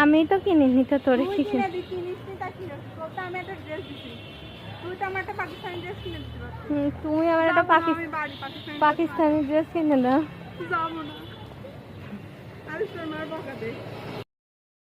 আমি তো কিনিনি, তো তোরে তুই কি কিনে কিনিস নি তা কি হচ্ছে? তোর তো আমি একটা ড্রেস দিছি। তুই তো আমার একটা পাকিস্তানি ড্রেস কিনে দিতে পারতিস। তুমি আমার একটা যাবো না, আমি বাড়ি পাকিস্তানি ড্রেস কিনে দাও। যাবো না। আরে তোর মার বকা দে।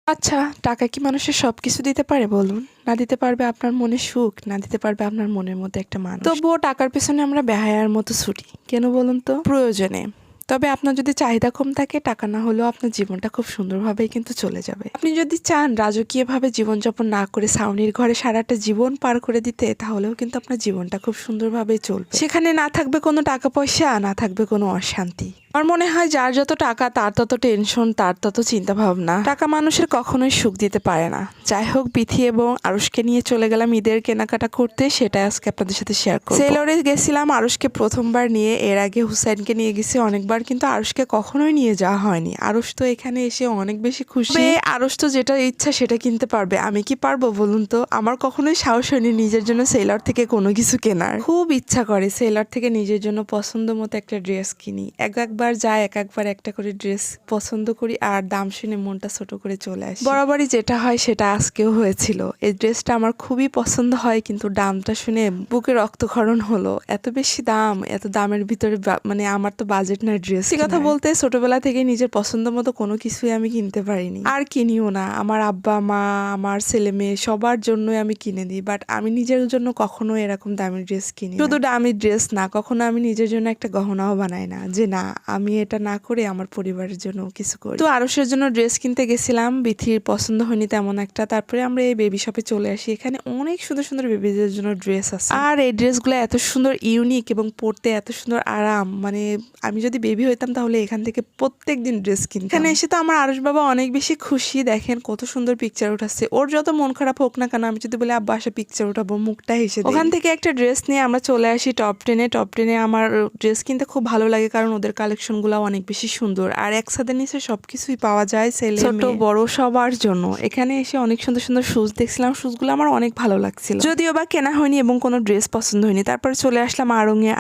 আচ্ছা, টাকা কি মানুষের সবকিছু দিতে পারে বলুন? না দিতে পারবে আপনার মনে সুখ, না দিতে পারবে আপনার মনের মধ্যে একটা মানুষ। তবুও টাকার পেছনে আমরা বেহায়ার মতো ছুটি কেন বলুন তো? প্রয়োজনে। তবে আপনার যদি চাহিদা কম থাকে, টাকা না হলেও আপনার জীবনটা খুব সুন্দরভাবেই কিন্তু চলে যাবে। আপনি যদি চান রাজকীয়ভাবে জীবনযাপন না করে ছাউনির ঘরে সারাটা জীবন পার করে দিতে, তাহলেও কিন্তু আপনার জীবনটা খুব সুন্দরভাবেই চলবে। সেখানে না থাকবে কোনো টাকা পয়সা, না থাকবে কোনো অশান্তি। আমার মনে হয় যার যত টাকা তার তত টেনশন, তার তত চিন্তা ভাবনা। টাকা মানুষের কখনোই সুখ দিতে পারে না। যাই হোক, বিথি এবং আরুষকে নিয়ে চলে গেলাম ঈদের কেনাকাটা করতে, সেটা আজকে আপনাদের সাথে শেয়ার করব। সেলরে গেছিলাম আরুষকে প্রথমবার নিয়ে, এর আগে হুসাইনকে নিয়ে গেছি অনেকবার, কিন্তু আরুষকে কখনোই নিয়ে যাওয়া হয়নি। আরুষ তো এখানে এসে অনেক বেশি খুশি। আরুষ তো যেটা ইচ্ছা সেটা কিনতে পারবে, আমি কি পারবো বলুন তো? আমার কখনোই সাহস হয়নি নিজের জন্য সেলর থেকে কোনো কিছু কেনার। খুব ইচ্ছা করে সেলর থেকে নিজের জন্য পছন্দ মতো একটা ড্রেস কিনি। একবার যায়, একবার একটা করে ড্রেস পছন্দ করি, আর দাম শুনে মনটা ছোট করে চলে আসে। বরাবরই যেটা হয় সেটা আজকেও হয়েছিল। এই ড্রেসটা আমার খুবই পছন্দ হয়, কিন্তু দামটা শুনে বুকে রক্তক্ষরণ হলো। এত বেশি দাম, এত দামের ভিতরে মানে আমার তো বাজেট নাই ড্রেস। কথা বলতে ছোটবেলা থেকে নিজের পছন্দ মতো কোনো কিছুই আমি কিনতে পারিনি, আর কিনিও না। আমার আব্বা মা, আমার ছেলে মেয়ে সবার জন্যই আমি কিনে দিই, বাট আমি নিজের জন্য কখনো এরকম দামি ড্রেস কিনি। শুধু দামি ড্রেস না, কখনো আমি নিজের জন্য একটা গহনাও বানাই না, যে না আমি এটা না করে আমার পরিবারের জন্য কিছু করি। তো আরুষের জন্য ড্রেস কিনতে গেছিলাম, বিথির পছন্দ হয়নি তেমন একটা। তারপরে আমরা এই বেবি শপে চলে আসি। এখানে অনেক সুন্দর সুন্দর বেবিদের জন্য ড্রেস আছে, আর এই ড্রেসগুলো এত সুন্দর ইউনিক এবং পরতে এত সুন্দর আরাম। মানে আমি যদি বেবি হইতাম তাহলে এখান থেকে প্রত্যেক দিন ড্রেস কিনতাম। এখানে এসে তো আমার আরুষ বাবা অনেক বেশি খুশি। দেখেন কত সুন্দর পিকচার উঠাচ্ছে। ওর যত মন খারাপ হোক না কেন, আমি যদি বলি আব্বা আসা পিকচার উঠাবো, মুখটা হেসে দেয়। ওখান থেকে একটা ড্রেস নিয়ে আমরা চলে আসি টপ টেনে। টপ টেনে আমার ড্রেস কিনতে খুব ভালো লাগে, কারণ ওদের কালেকশন গুলো অনেক বেশি সুন্দর, আর এক ছাদের নিচে সবকিছুই পাওয়া যায়, ছেলে ছোট বড় সবার জন্য। এখানে এসে অনেক সুন্দর সুন্দর শুজ দেখছিলাম, শুজগুলো আমার অনেক ভালো লাগছিল, যদিও বা কেনা হয়নি এবং কোনো ড্রেস পছন্দ হয়নি। তারপরে চলে আসলাম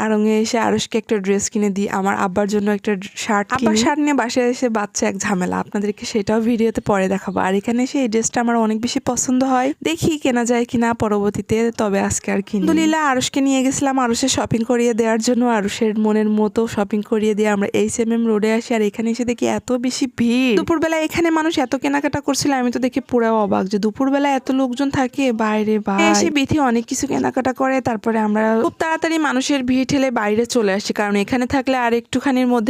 আড়ংয়ে এসে আরুষকে একটা ড্রেস কিনে দিই, আমার আব্বার জন্য একটা শার্ট। আব্বার শার্ট নিয়ে বাসায় এসে বাচ্চা এক ঝামেলা, আপনাদেরকে সেটাও ভিডিওতে পরে দেখাবো। আর এখানে এসে এই ড্রেসটা আমার অনেক বেশি পছন্দ হয়, দেখি কেনা যায় কিনা পরবর্তীতে, তবে আজকে আর কিনি। আলহামদুলিল্লাহ আরুষকে নিয়ে গেছিলাম আরুষের শপিং করিয়ে দেওয়ার জন্য। আরুষের মনের মতো শপিং করিয়ে দিয়ে আমরা HMM রোডে আসি, আর এখানে এসে দেখি এত বেশি ভিড়। দুপুরবেলা এখানে মানুষ এত কেনাকাটা করছিল, আমি তো দেখে পুরো অবাক যে দুপুরবেলা এত লোকজন থাকে বাইরে। এসে বিথি অনেক কিছু কেনাকাটা করে, তারপরে আমরা খুব তাড়াতাড়ি মানুষের ভিড় ঠেলে বাইরে চলে আসি, কারণ এখানে থাকলে আর একটুখানির মধ্যে